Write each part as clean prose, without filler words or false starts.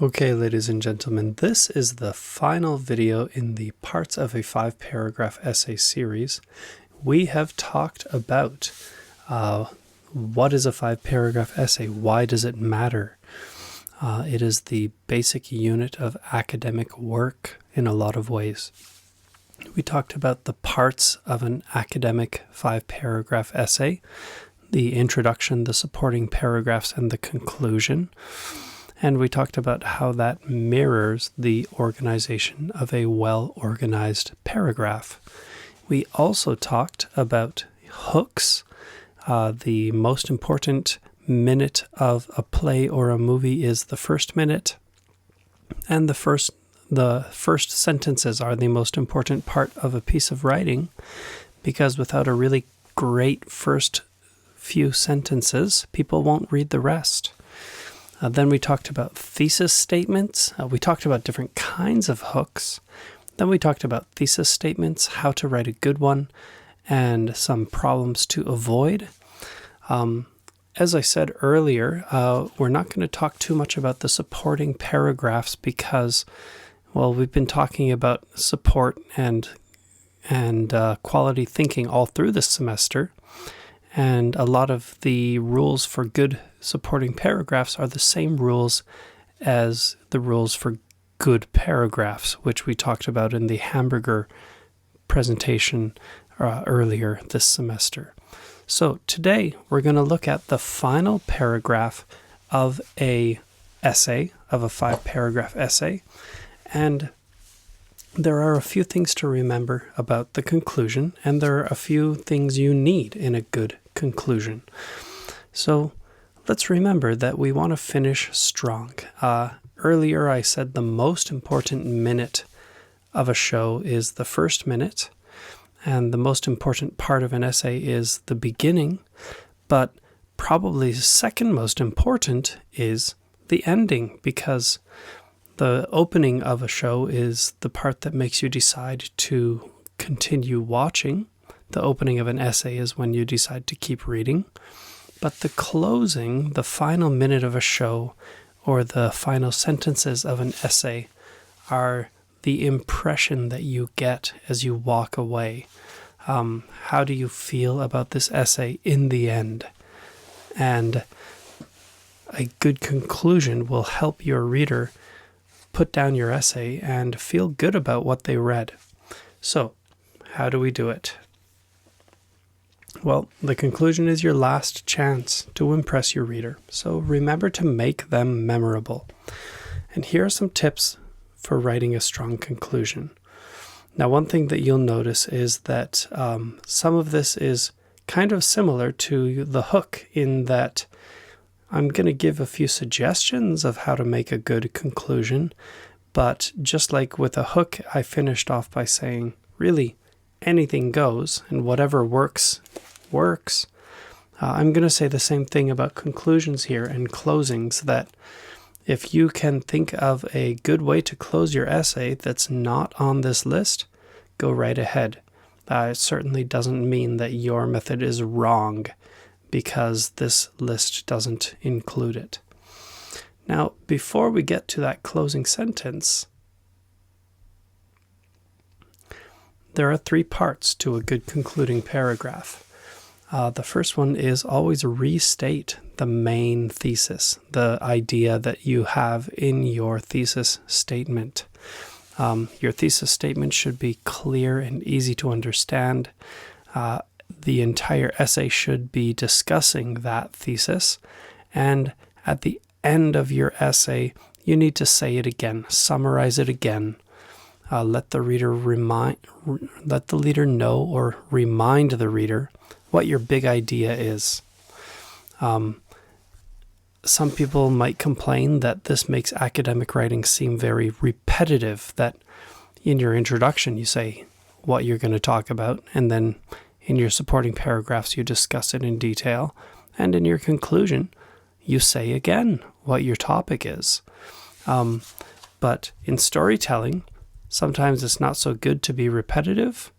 Okay, ladies and gentlemen, this is the final video in the Parts of a 5-Paragraph Essay series. We have talked about what is a 5-paragraph essay, why does it matter? It is the basic unit of academic work in a lot of ways. We talked about the parts of an academic 5-paragraph essay, the introduction, the supporting paragraphs, and the conclusion. And we talked about how that mirrors the organization of a well-organized paragraph. We also talked about hooks. The most important minute of a play or a movie is the first minute, and the first sentences are the most important part of a piece of writing, because without a really great first few sentences, people won't read the rest. Then we talked about thesis statements. We talked about different kinds of hooks. Then we talked about thesis statements, how to write a good one, and some problems to avoid. As I said earlier, we're not going to talk too much about the supporting paragraphs because, well, we've been talking about support and quality thinking all through this semester. And a lot of the rules for good supporting paragraphs are the same rules as the rules for good paragraphs, which we talked about in the hamburger presentation earlier this semester. So today we're going to look at the final paragraph of a essay, of a 5-paragraph essay, and there are a few things to remember about the conclusion, and there are a few things you need in a good conclusion. So let's remember that we want to finish strong. Earlier I said the most important minute of a show is the first minute, and the most important part of an essay is the beginning, but probably second most important is the ending, because the opening of a show is the part that makes you decide to continue watching. The opening of an essay is when you decide to keep reading. But the closing, the final minute of a show, or the final sentences of an essay are the impression that you get as you walk away. How do you feel about this essay in the end? And a good conclusion will help your reader put down your essay and feel good about what they read. So, how do we do it? Well, the conclusion is your last chance to impress your reader. So remember to make them memorable. And here are some tips for writing a strong conclusion. Now, one thing that you'll notice is that some of this is kind of similar to the hook, in that I'm going to give a few suggestions of how to make a good conclusion, but just like with a hook, I finished off by saying, really, anything goes, and whatever works, works. I'm going to say the same thing about conclusions here and closings, that if you can think of a good way to close your essay that's not on this list, go right ahead. It certainly doesn't mean that your method is wrong because this list doesn't include it. Now, before we get to that closing sentence, there are 3 parts to a good concluding paragraph. The first one is always restate the main thesis, the idea that you have in your thesis statement. Your thesis statement should be clear and easy to understand. The entire essay should be discussing that thesis, and at the end of your essay, you need to say it again, summarize it again. Let the reader know or remind the reader what your big idea is. Some people might complain that this makes academic writing seem very repetitive, that in your introduction you say what you're going to talk about, and then in your supporting paragraphs you discuss it in detail, and in your conclusion you say again what your topic is. But in storytelling, sometimes it's not so good to be repetitive,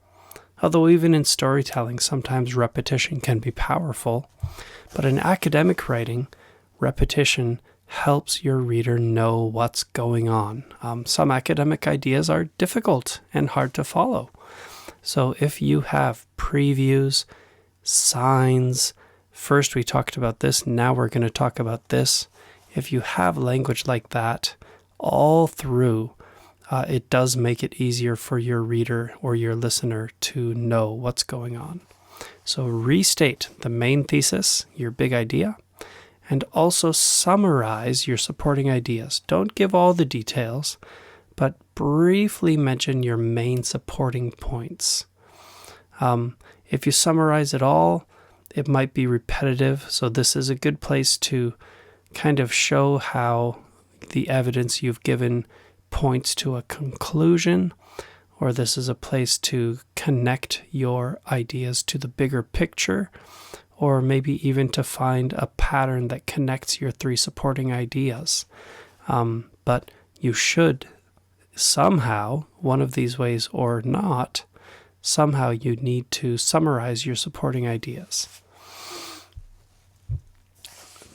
although even in storytelling, sometimes repetition can be powerful. But in academic writing, repetition helps your reader know what's going on. Some academic ideas are difficult and hard to follow. So if you have previews, signs, first we talked about this, now we're going to talk about this. If you have language like that all through, it does make it easier for your reader or your listener to know what's going on. So restate the main thesis, your big idea, and also summarize your supporting ideas. Don't give all the details, but briefly mention your main supporting points. If you summarize it all, it might be repetitive, so this is a good place to kind of show how the evidence you've given points to a conclusion, or this is a place to connect your ideas to the bigger picture, or maybe even to find a pattern that connects your three supporting ideas. But you should somehow, one of these ways or not, somehow you need to summarize your supporting ideas.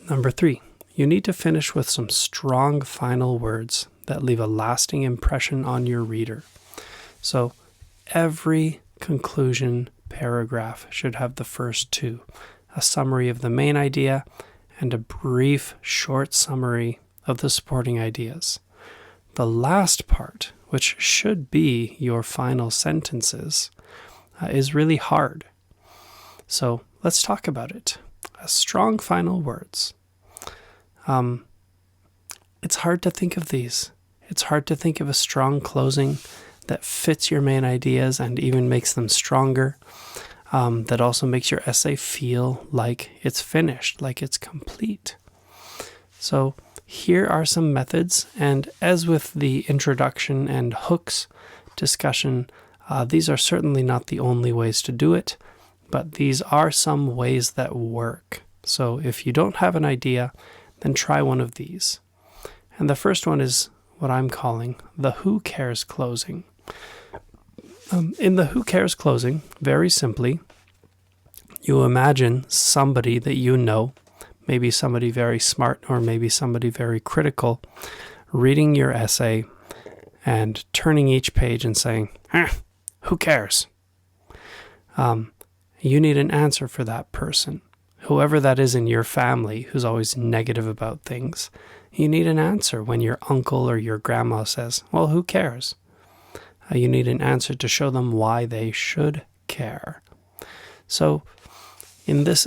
Number 3, you need to finish with some strong final words that leave a lasting impression on your reader. So every conclusion paragraph should have the first two, a summary of the main idea and a brief, short summary of the supporting ideas. The last part, which should be your final sentences, is really hard. So let's talk about it. Strong final words. It's hard to think of these. It's hard to think of a strong closing that fits your main ideas and even makes them stronger, that also makes your essay feel like it's finished, like it's complete. So here are some methods, and as with the introduction and hooks discussion, these are certainly not the only ways to do it, but these are some ways that work. So if you don't have an idea, then try one of these. And the first one is what I'm calling the who cares closing. In the who cares closing, very simply, you imagine somebody that you know, maybe somebody very smart or maybe somebody very critical, reading your essay and turning each page and saying, who cares? You need an answer for that person. Whoever that is in your family who's always negative about things, you need an answer when your uncle or your grandma says, well, who cares? You need an answer to show them why they should care. So in this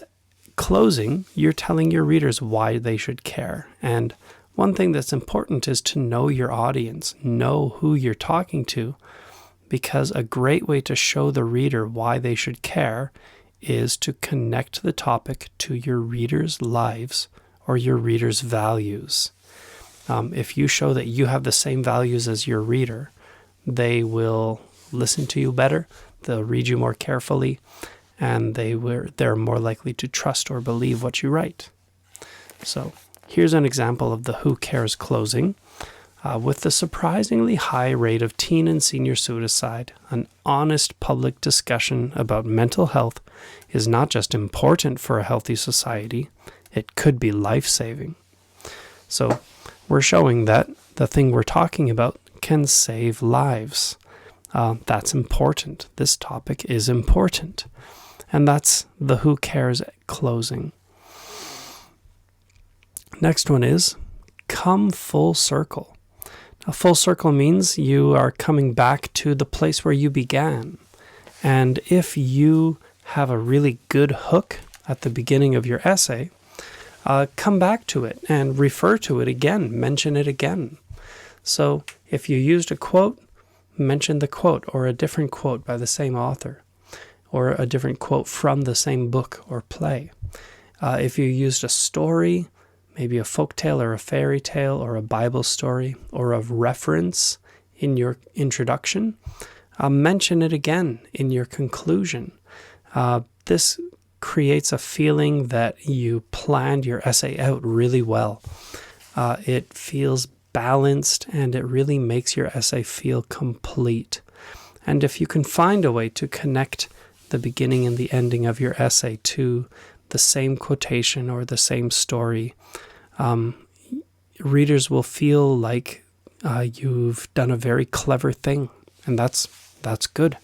closing, you're telling your readers why they should care. And one thing that's important is to know your audience, know who you're talking to, because a great way to show the reader why they should care is to connect the topic to your readers' lives or your readers' values. If you show that you have the same values as your reader, they will listen to you better, they'll read you more carefully, and they're more likely to trust or believe what you write. So here's an example of the who cares closing. With the surprisingly high rate of teen and senior suicide, an honest public discussion about mental health is not just important for a healthy society, it could be life-saving. So we're showing that the thing we're talking about can save lives. That's important. This topic is important. And that's the who cares closing. Next one is come full circle. Now, full circle means you are coming back to the place where you began. And if you have a really good hook at the beginning of your essay, come back to it and refer to it again, mention it again. So if you used a quote, mention the quote or a different quote by the same author or a different quote from the same book or play. If you used a story, maybe a folktale or a fairy tale or a Bible story or a reference in your introduction, mention it again in your conclusion. This creates a feeling that you planned your essay out really well. It feels balanced and it really makes your essay feel complete. And if you can find a way to connect the beginning and the ending of your essay to the same quotation or the same story, readers will feel like you've done a very clever thing, and that's good.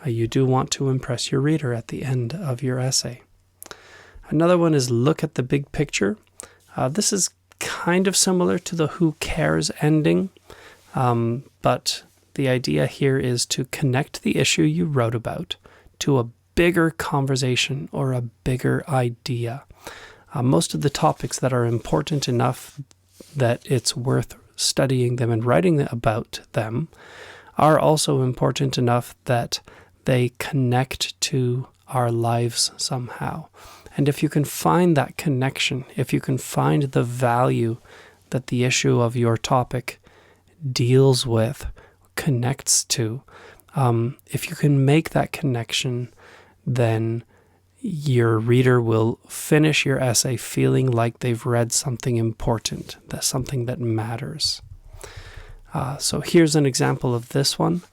You do want to impress your reader at the end of your essay. Another one is look at the big picture. This is kind of similar to the who cares ending, but the idea here is to connect the issue you wrote about to a bigger conversation or a bigger idea. Most of the topics that are important enough that it's worth studying them and writing about them are also important enough that they connect to our lives somehow. And if you can find that connection, if you can find the value that the issue of your topic deals with, connects to, if you can make that connection, then your reader will finish your essay feeling like they've read something important, that's something that matters. So here's an example of this one.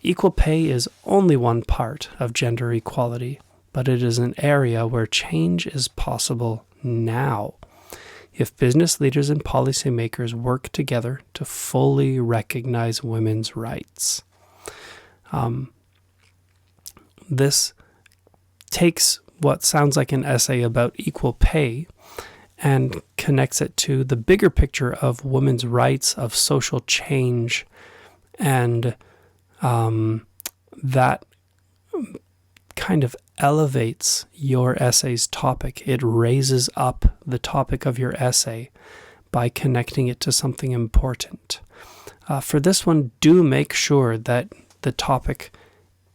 Equal pay is only one part of gender equality, but it is an area where change is possible now if business leaders and policymakers work together to fully recognize women's rights. This takes what sounds like an essay about equal pay and connects it to the bigger picture of women's rights, of social change, and that kind of elevates your essay's topic. It raises up the topic of your essay by connecting it to something important. For this one, do make sure that the topic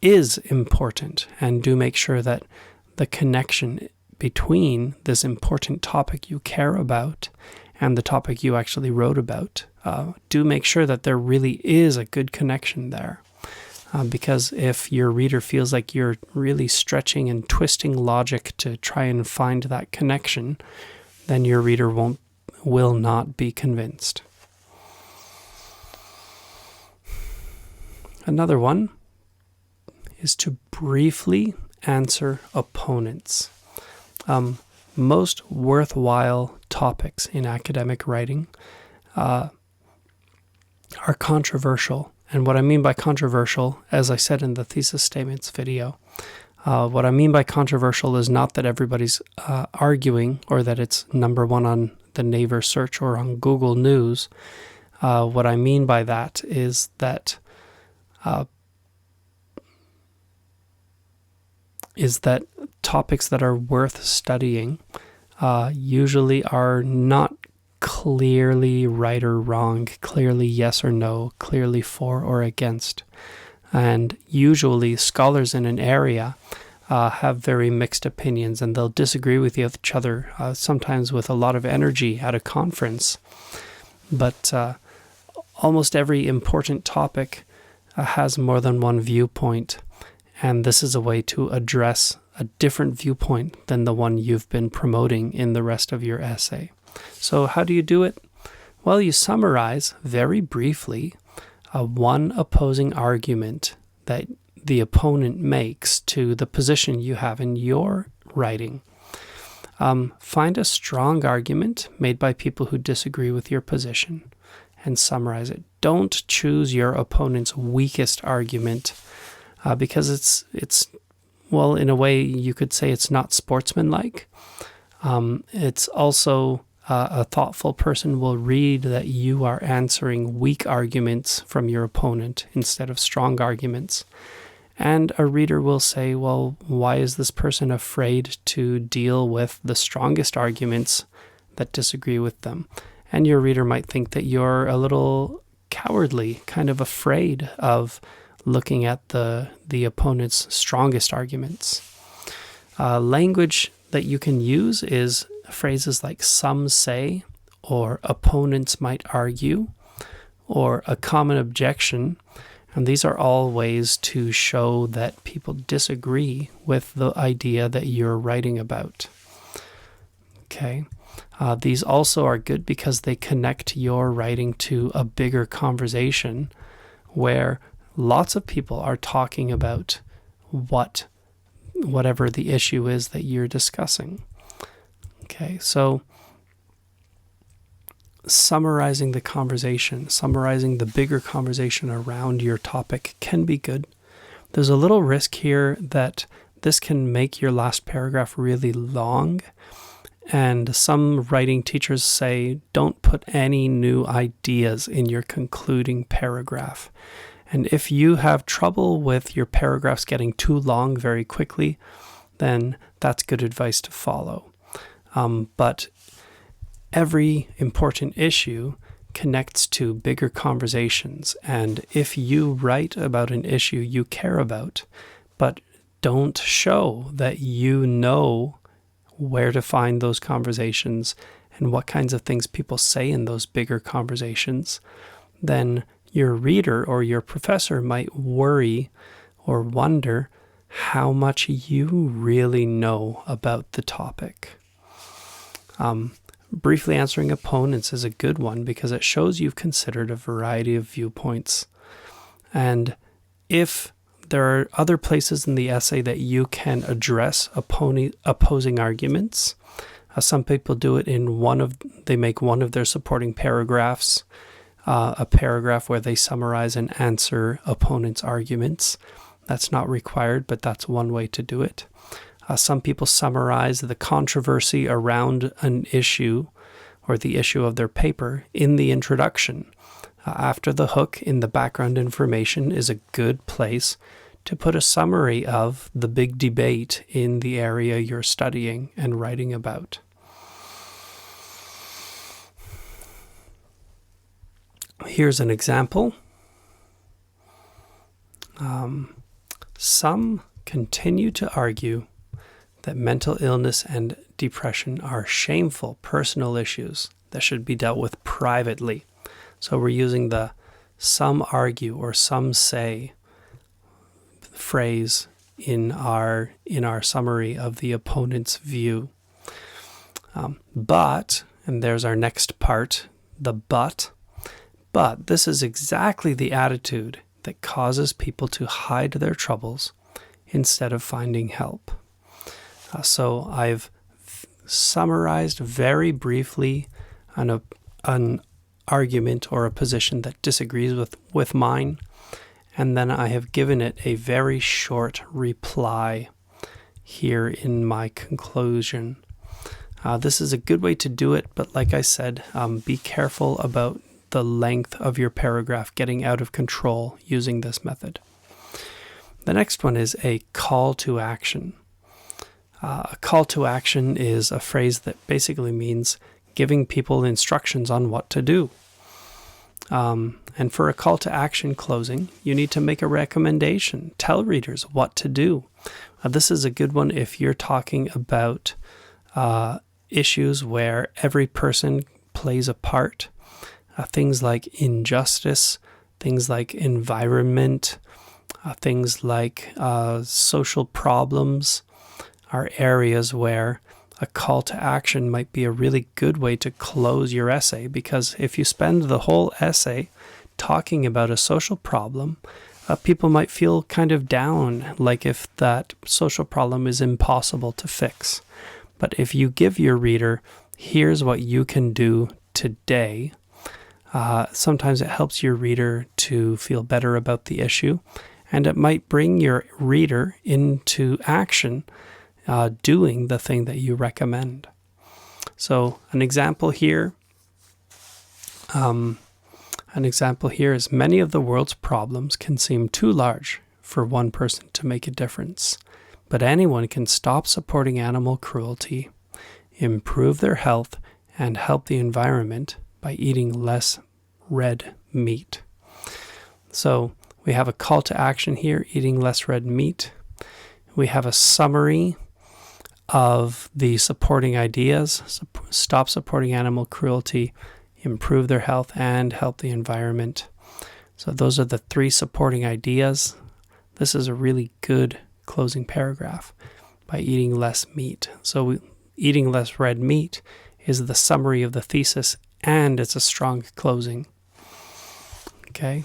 is important, and do make sure that the connection between this important topic you care about and the topic you actually wrote about, do make sure that there really is a good connection there. Because if your reader feels like you're really stretching and twisting logic to try and find that connection, then your reader will not be convinced. Another one is to briefly answer opponents. Most worthwhile topics in academic writing are controversial. And what I mean by controversial, as I said in the thesis statements video, what I mean by controversial is not that everybody's arguing or that it's number one on the Naver search or on Google News. What I mean by that is that topics that are worth studying usually are not clearly right or wrong, clearly yes or no, clearly for or against. And usually scholars in an area have very mixed opinions, and they'll disagree with each other, sometimes with a lot of energy at a conference. But almost every important topic has more than one viewpoint, and this is a way to address a different viewpoint than the one you've been promoting in the rest of your essay. So how do you do it? Well, you summarize very briefly one opposing argument that the opponent makes to the position you have in your writing. Find a strong argument made by people who disagree with your position and summarize it. Don't choose your opponent's weakest argument because it's well, in a way you could say it's not sportsmanlike. It's also a thoughtful person will read that you are answering weak arguments from your opponent instead of strong arguments. And a reader will say, well, why is this person afraid to deal with the strongest arguments that disagree with them? And your reader might think that you're a little cowardly, kind of afraid of looking at the opponent's strongest arguments. Language that you can use is phrases like some say, or opponents might argue, or a common objection. And these are all ways to show that people disagree with the idea that you're writing about. Okay. These also are good because they connect your writing to a bigger conversation where lots of people are talking about whatever the issue is that you're discussing. Okay, so summarizing the conversation, summarizing the bigger conversation around your topic can be good. There's a little risk here that this can make your last paragraph really long. And some writing teachers say, don't put any new ideas in your concluding paragraph. And if you have trouble with your paragraphs getting too long very quickly, then that's good advice to follow. But every important issue connects to bigger conversations. And if you write about an issue you care about, but don't show that you know where to find those conversations and what kinds of things people say in those bigger conversations, then your reader or your professor might worry or wonder how much you really know about the topic. Briefly answering opponents is a good one because it shows you've considered a variety of viewpoints. And if there are other places in the essay that you can address opposing arguments. Some people do it they make one of their supporting paragraphs, a paragraph where they summarize and answer opponents' arguments. That's not required, but that's one way to do it. Some people summarize the controversy around an issue or the issue of their paper in the introduction. After the hook in the background information is a good place to put a summary of the big debate in the area you're studying and writing about. Here's an example. Some continue to argue that mental illness and depression are shameful personal issues that should be dealt with privately. So we're using the some argue or some say phrase in our summary of the opponent's view. But, and there's our next part, the but this is exactly the attitude that causes people to hide their troubles instead of finding help. So I've summarized very briefly an argument or a position that disagrees with mine, and then I have given it a very short reply here in my conclusion. This is a good way to do it, but like I said, be careful about the length of your paragraph getting out of control using this method. The next one is a call to action. A call to action is a phrase that basically means giving people instructions on what to do. And for a call to action closing, you need to make a recommendation. Tell readers what to do. This is a good one if you're talking about issues where every person plays a part. Things like injustice, things like environment, things like social problems are areas where a call to action might be a really good way to close your essay, because if you spend the whole essay talking about a social problem, people might feel kind of down, like if that social problem is impossible to fix. But if you give your reader, here's what you can do today, sometimes it helps your reader to feel better about the issue, and it might bring your reader into action, doing the thing that you recommend. So an example here is many of the world's problems can seem too large for one person to make a difference, but anyone can stop supporting animal cruelty, improve their health, and help the environment by eating less red meat. So we have a call to action here, eating less red meat. We have a summary of the supporting ideas, stop supporting animal cruelty, improve their health, and help the environment. So those are the three supporting ideas. This is a really good closing paragraph by eating less meat. So eating less red meat is the summary of the thesis, and it's a strong closing. Okay.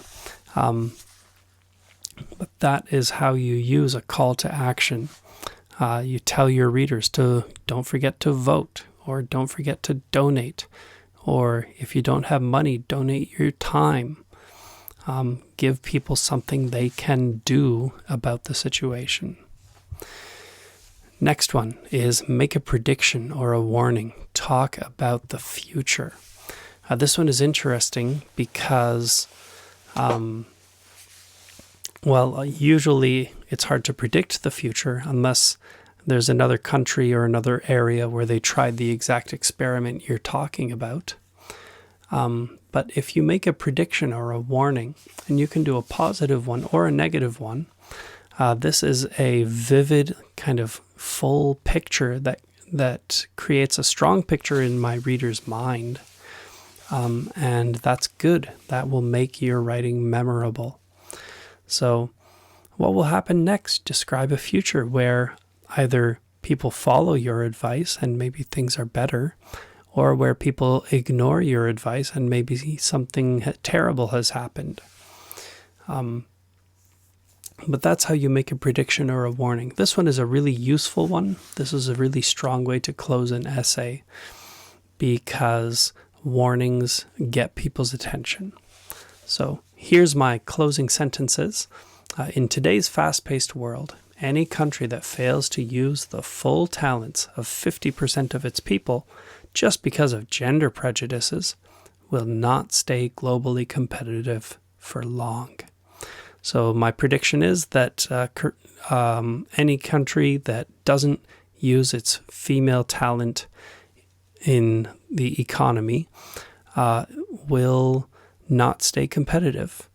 But that is how you use a call to action. You tell your readers to don't forget to vote, or don't forget to donate, Or if you don't have money, donate your time. Give people something they can do about the situation. Next one is make a prediction or a warning. Talk about the future. This one is interesting because, usually it's hard to predict the future unless there's another country or another area where they tried the exact experiment you're talking about. But if you make a prediction or a warning, and you can do a positive one or a negative one, this is a vivid kind of full picture that creates a strong picture in my reader's mind. And that's good. That will make your writing memorable. So what will happen next? Describe a future where either people follow your advice and maybe things are better, or where people ignore your advice and maybe something terrible has happened. But that's how you make a prediction or a warning. This one is a really useful one. This is a really strong way to close an essay because warnings get people's attention. So here's my closing sentences. In today's fast-paced world, any country that fails to use the full talents of 50% of its people just because of gender prejudices will not stay globally competitive for long. So my prediction is that any country that doesn't use its female talent in the economy will not stay competitive.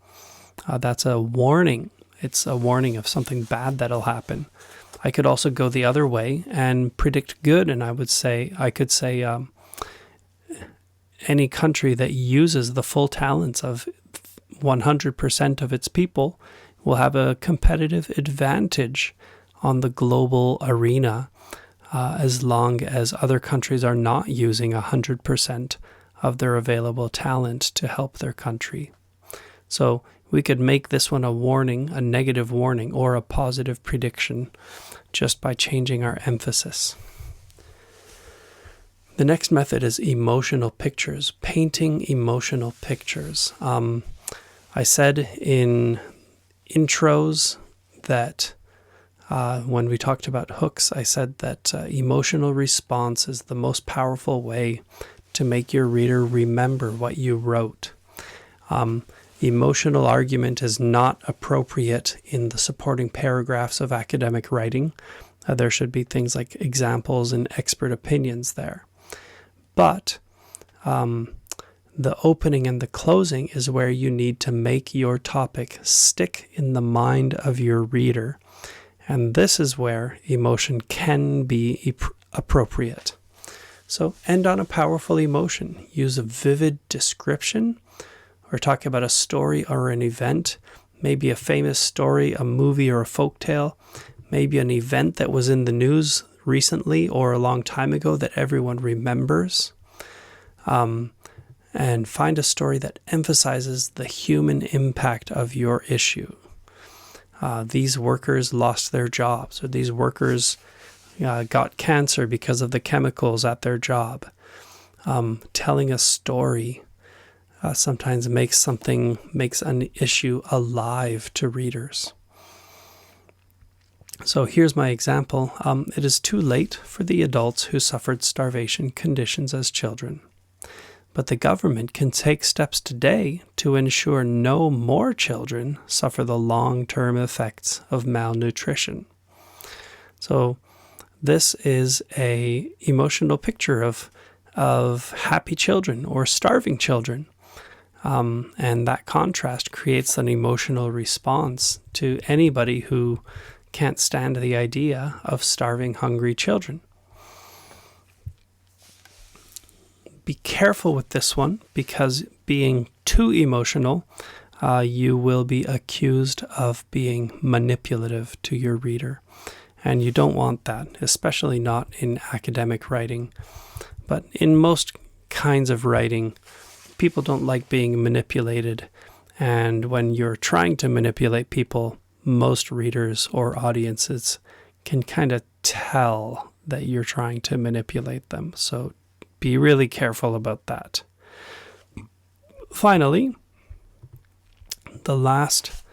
That's a warning. It's a warning of something bad that'll happen. I could also go the other way and predict good, and I could say any country that uses the full talents of 100% of its people will have a competitive advantage on the global arena as long as other countries are not using 100% of their available talent to help their country. So we could make this one a warning, a negative warning, or a positive prediction just by changing our emphasis. The next method is emotional pictures, painting emotional pictures. I said in intros that when we talked about hooks, I said that emotional response is the most powerful way to make your reader remember what you wrote. Emotional argument is not appropriate in the supporting paragraphs of academic writing. There should be things like examples and expert opinions there. But the opening and the closing is where you need to make your topic stick in the mind of your reader. And this is where emotion can be appropriate. So end on a powerful emotion. Use a vivid description, or talk about a story or an event, maybe a famous story, a movie or a folktale, maybe an event that was in the news recently or a long time ago that everyone remembers. And find a story that emphasizes the human impact of your issue. These workers lost their jobs, or these workers got cancer because of the chemicals at their job. Telling a story sometimes makes an issue alive to readers. So here's my example. It is too late for the adults who suffered starvation conditions as children. But the government can take steps today to ensure no more children suffer the long-term effects of malnutrition. So this is an emotional picture of happy children or starving children. And that contrast creates an emotional response to anybody who can't stand the idea of starving, hungry children. Be careful with this one, because being too emotional, you will be accused of being manipulative to your reader. And you don't want that, especially not in academic writing. But in most kinds of writing, people don't like being manipulated. And when you're trying to manipulate people, most readers or audiences can kind of tell that you're trying to manipulate them. So be really careful about that. finally, the last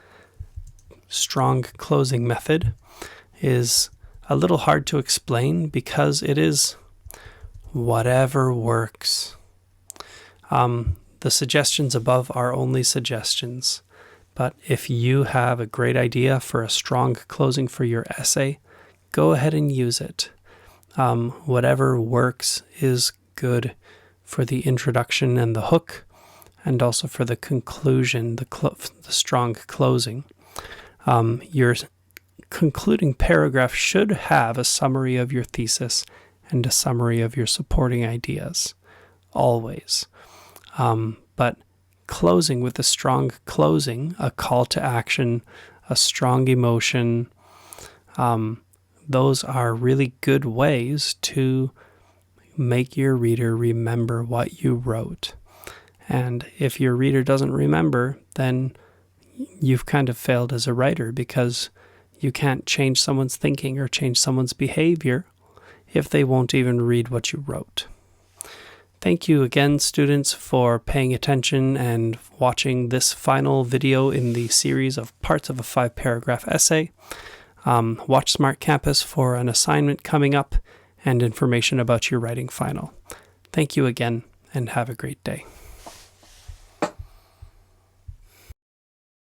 strong closing method is a little hard to explain because it is whatever works. The suggestions above are only suggestions, but if you have a great idea for a strong closing for your essay, go ahead and use it. Whatever works is good for the introduction and the hook, and also for the conclusion, the strong closing. Your concluding paragraph should have a summary of your thesis and a summary of your supporting ideas, always. But closing with a strong closing, a call to action, a strong emotion, those are really good ways to make your reader remember what you wrote. And if your reader doesn't remember, then you've kind of failed as a writer, because you can't change someone's thinking or change someone's behavior if they won't even read what you wrote. Thank you again, students, for paying attention and watching this final video in the series of parts of a 5-paragraph essay. Watch Smart Campus for an assignment coming up and information about your writing final. Thank you again, and have a great day.